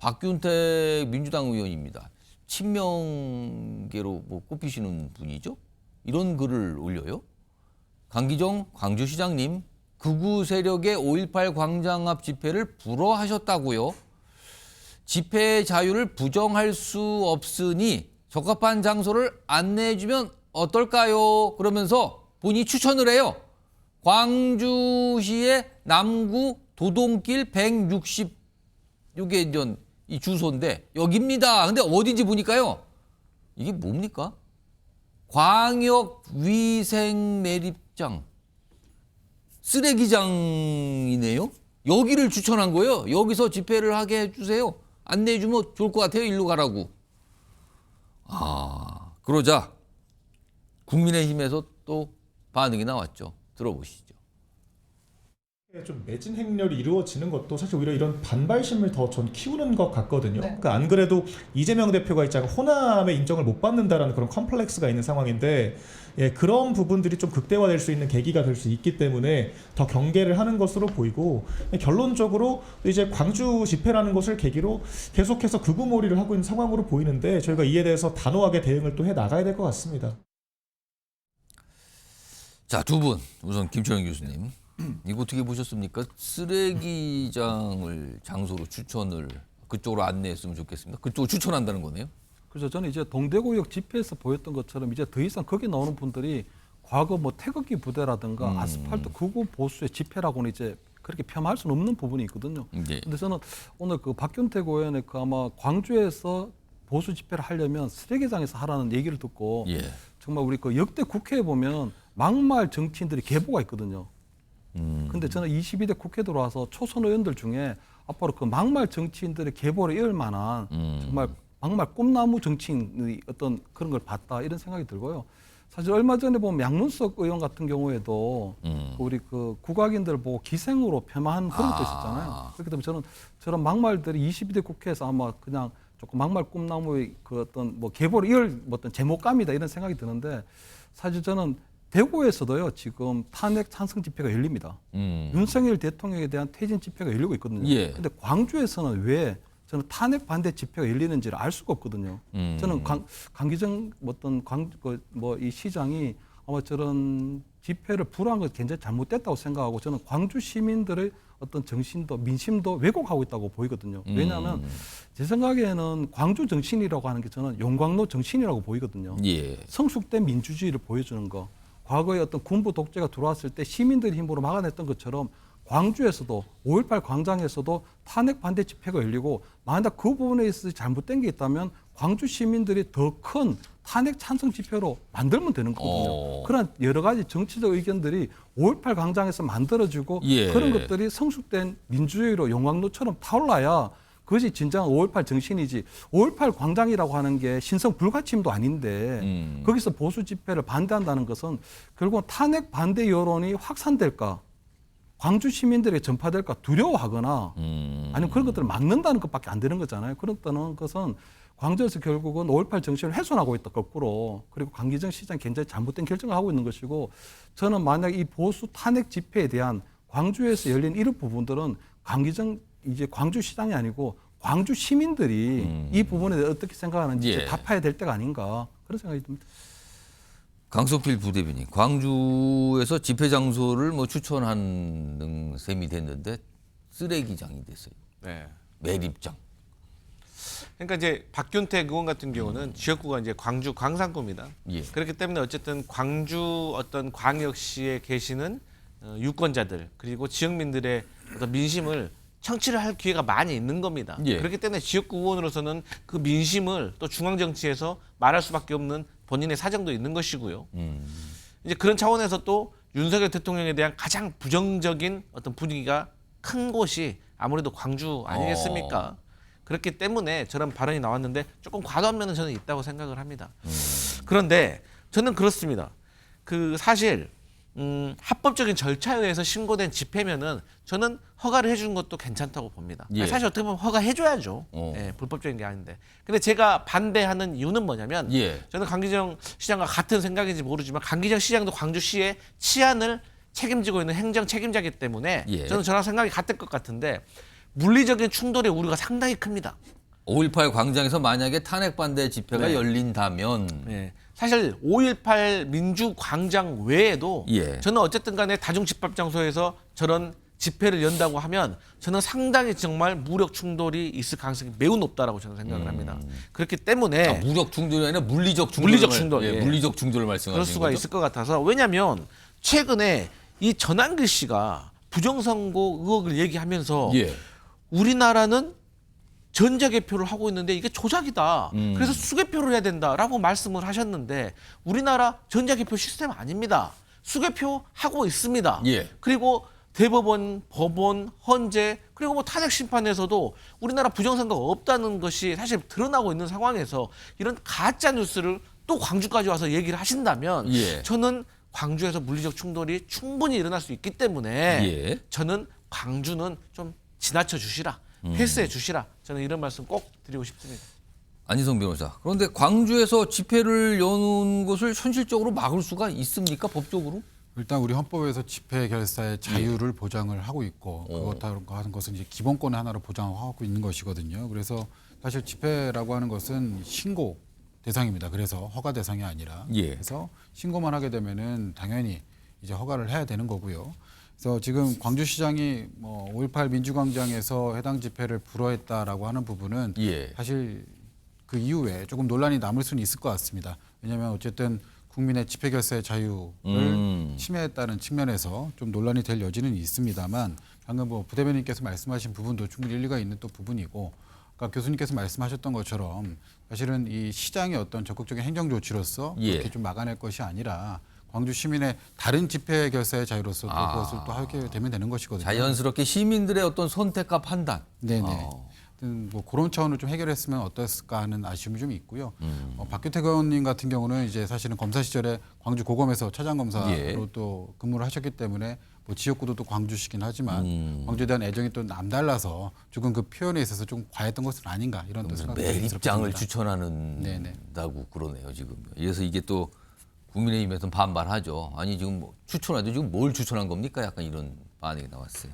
박균택 민주당 의원입니다. 친명계로 뭐 꼽히시는 분이죠. 이런 글을 올려요. 강기정 광주시장님, 극우 세력의 5.18 광장 앞 집회를 불허하셨다고요. 집회 자유를 부정할 수 없으니 적합한 장소를 안내해주면 어떨까요? 그러면서 본인이 추천을 해요. 광주시의 남구 도동길 160, 이게 이제 이 주소인데 여기입니다. 근데 어딘지 보니까요. 이게 뭡니까? 광역위생매립장. 쓰레기장이네요. 여기를 추천한 거예요. 여기서 집회를 하게 해주세요. 안내해주면 좋을 것 같아요. 일로 가라고. 그러자 국민의힘에서 또 반응이 나왔죠. 들어보시죠. 좀 매진 행렬이 이루어지는 것도 사실 오히려 이런 반발심을 더 전 키우는 것 같거든요. 그러니까 안 그래도 이재명 대표가 있잖아 호남의 인정을 못 받는다라는 그런 컴플렉스가 있는 상황인데 그런 부분들이 좀 극대화될 수 있는 계기가 될 수 있기 때문에 더 경계를 하는 것으로 보이고 결론적으로 이제 광주 집회라는 것을 계기로 계속해서 극우몰이를 하고 있는 상황으로 보이는데 저희가 이에 대해서 단호하게 대응을 또 해 나가야 될 것 같습니다. 자, 두 분 우선 김초영 교수님. 이거 어떻게 보셨습니까? 쓰레기장을 장소로 추천을 그쪽으로 안내했으면 좋겠습니다. 그쪽을 추천한다는 거네요. 그래서 저는 이제 동대구역 집회에서 보였던 것처럼 이제 더 이상 거기 나오는 분들이 과거 뭐 태극기 부대라든가 아스팔트 극우 보수의 집회라고는 이제 그렇게 폄하할 수는 없는 부분이 있거든요. 근데 저는 오늘 그 박균택 의원의 그 아마 광주에서 보수 집회를 하려면 쓰레기장에서 하라는 얘기를 듣고 정말 우리 그 역대 국회에 보면 막말 정치인들이 계보가 있거든요. 근데 저는 22대 국회 들어와서 초선 의원들 중에 앞으로 그 막말 정치인들의 계보를 이을 만한 정말 막말 꿈나무 정치인의 어떤 그런 걸 봤다 이런 생각이 들고요. 사실 얼마 전에 보면 양문석 의원 같은 경우에도 우리 그 국악인들 보고 기생으로 폄하한 그런 것도 있었잖아요. 그렇기 때문에 저는 저런 막말들이 22대 국회에서 아마 그냥 조금 막말 꿈나무의 그 어떤 뭐 계보를 이을 어떤 제목감이다 이런 생각이 드는데 사실 저는 대구에서도요 지금 탄핵 찬성 집회가 열립니다. 윤석열 대통령에 대한 퇴진 집회가 열리고 있거든요. 근데 광주에서는 왜 저는 탄핵 반대 집회가 열리는지를 알 수가 없거든요. 저는 강기정 어떤 이 시장이 아마 저런 집회를 불허한 것 굉장히 잘못됐다고 생각하고 저는 광주 시민들의 어떤 정신도 민심도 왜곡하고 있다고 보이거든요. 왜냐하면 제 생각에는 광주 정신이라고 하는 게 저는 용광로 정신이라고 보이거든요. 성숙된 민주주의를 보여주는 거. 과거에 어떤 군부 독재가 들어왔을 때 시민들의 힘으로 막아냈던 것처럼 광주에서도 5.18 광장에서도 탄핵 반대 집회가 열리고 만약 그 부분에 있어서 잘못된 게 있다면 광주 시민들이 더 큰 탄핵 찬성 집회로 만들면 되는 거거든요. 그런 여러 가지 정치적 의견들이 5.18 광장에서 만들어지고 그런 것들이 성숙된 민주주의로 용광로처럼 타올라야 그것이 진정한 5.18 정신이지 5.18 광장이라고 하는 게 신성 불가침도 아닌데 거기서 보수 집회를 반대한다는 것은 결국 탄핵 반대 여론이 확산될까 광주 시민들에게 전파될까 두려워하거나 아니면 그런 것들을 막는다는 것밖에 안 되는 거잖아요. 그렇다는 것은 광주에서 결국은 5.18 정신을 훼손하고 있다 거꾸로. 그리고 강기정 시장이 굉장히 잘못된 결정을 하고 있는 것이고 저는 만약 이 보수 탄핵 집회에 대한 광주에서 열린 이런 부분들은 강기정 이제 광주 시장이 아니고 광주 시민들이 이 부분에 대해 어떻게 생각하는지 답해야 될 때가 아닌가 그런 생각이 듭니다. 강석필 부대변인, 광주에서 집회 장소를 뭐 추천하는 셈이 됐는데 쓰레기장이 됐어요. 매립장. 그러니까 이제 박균택 의원 같은 경우는 지역구가 이제 광주 광산구입니다. 그렇기 때문에 어쨌든 광주 어떤 광역시에 계시는 유권자들 그리고 지역민들의 어떤 민심을 청취를 할 기회가 많이 있는 겁니다. 그렇기 때문에 지역구 의원으로서는 그 민심을 또 중앙 정치에서 말할 수밖에 없는 본인의 사정도 있는 것이고요. 이제 그런 차원에서 또 윤석열 대통령에 대한 가장 부정적인 어떤 분위기가 큰 곳이 아무래도 광주 아니겠습니까? 그렇기 때문에 저런 발언이 나왔는데 조금 과도한 면은 저는 있다고 생각을 합니다. 그런데 저는 그렇습니다. 그 사실 합법적인 절차에 의해서 신고된 집회면은 저는 허가를 해주는 것도 괜찮다고 봅니다. 사실 어떻게 보면 허가해줘야죠. 불법적인 게 아닌데. 근데 제가 반대하는 이유는 뭐냐면 저는 강기정 시장과 같은 생각인지 모르지만 강기정 시장도 광주시의 치안을 책임지고 있는 행정 책임자이기 때문에 저는 저랑 생각이 같을 것 같은데 물리적인 충돌의 우려가 상당히 큽니다. 5.18 광장에서 만약에 탄핵 반대 집회가 네. 열린다면 네. 사실 5.18 민주광장 외에도 예. 저는 어쨌든 간에 다중집합장소에서 저런 집회를 연다고 하면 저는 상당히 정말 무력 충돌이 있을 가능성이 매우 높다라고 저는 생각을 합니다. 그렇기 때문에 무력 충돌이 아니라 물리적 충돌. 물리적 충돌, 예. 물리적 충돌을 말씀하시는 그럴 수가 거죠? 있을 것 같아서 왜냐하면 최근에 이 전한길 씨가 부정선거 의혹을 얘기하면서 예. 우리나라는 전자개표를 하고 있는데 이게 조작이다. 그래서 수개표를 해야 된다라고 말씀을 하셨는데 우리나라 전자개표 시스템 아닙니다. 수개표 하고 있습니다. 예. 그리고 대법원, 법원, 헌재 그리고 뭐 탄핵 심판에서도 우리나라 부정선거가 없다는 것이 사실 드러나고 있는 상황에서 이런 가짜 뉴스를 또 광주까지 와서 얘기를 하신다면 예. 저는 광주에서 물리적 충돌이 충분히 일어날 수 있기 때문에 예. 저는 광주는 좀 지나쳐 주시라. 패스해 주시라. 저는 이런 말씀 꼭 드리고 싶습니다. 안희성 변호사. 그런데 광주에서 집회를 여는 것을 현실적으로 막을 수가 있습니까? 법적으로? 일단 우리 헌법에서 집회 결사의 자유를 보장을 하고 있고 그렇다고 하는 것은 이제 기본권의 하나로 보장하고 있는 것이거든요. 그래서 사실 집회라고 하는 것은 신고 대상입니다. 그래서 허가 대상이 아니라 예. 그래서 신고만 하게 되면은 당연히 이제 허가를 해야 되는 거고요. 그래서 지금 광주시장이 뭐 5.18 민주광장에서 해당 집회를 불허했다라고 하는 부분은 예. 사실 그 이후에 조금 논란이 남을 수는 있을 것 같습니다. 왜냐하면 어쨌든 국민의 집회 결사의 자유를 침해했다는 측면에서 좀 논란이 될 여지는 있습니다만 방금 뭐 부대변인께서 말씀하신 부분도 충분히 일리가 있는 또 부분이고 아까 교수님께서 말씀하셨던 것처럼 사실은 이 시장의 어떤 적극적인 행정 조치로서 예. 그렇게 좀 막아낼 것이 아니라 광주 시민의 다른 집회 결사의 자유로서 또 그것을 또 하게 되면 되는 것이거든요. 자연스럽게 시민들의 어떤 선택과 판단. 네네. 하여튼 뭐 그런 차원으로 좀 해결했으면 어땠을까 하는 아쉬움이 좀 있고요. 박규택 의원님 같은 경우는 이제 사실은 검사 시절에 광주 고검에서 차장 검사로 예. 또 근무를 하셨기 때문에 뭐 지역구도 또 광주시긴 하지만 광주에 대한 애정이 또 남달라서 조금 그 표현에 있어서 좀 과했던 것은 아닌가 이런 또 생각이 매립장을 들었습니다. 추천하는다고 그러네요 지금. 그래서 이게 또 국민의힘에서는 반발하죠. 아니 지금 뭐 추천해도 지금 뭘 추천한 겁니까? 약간 이런 반응이 나왔어요.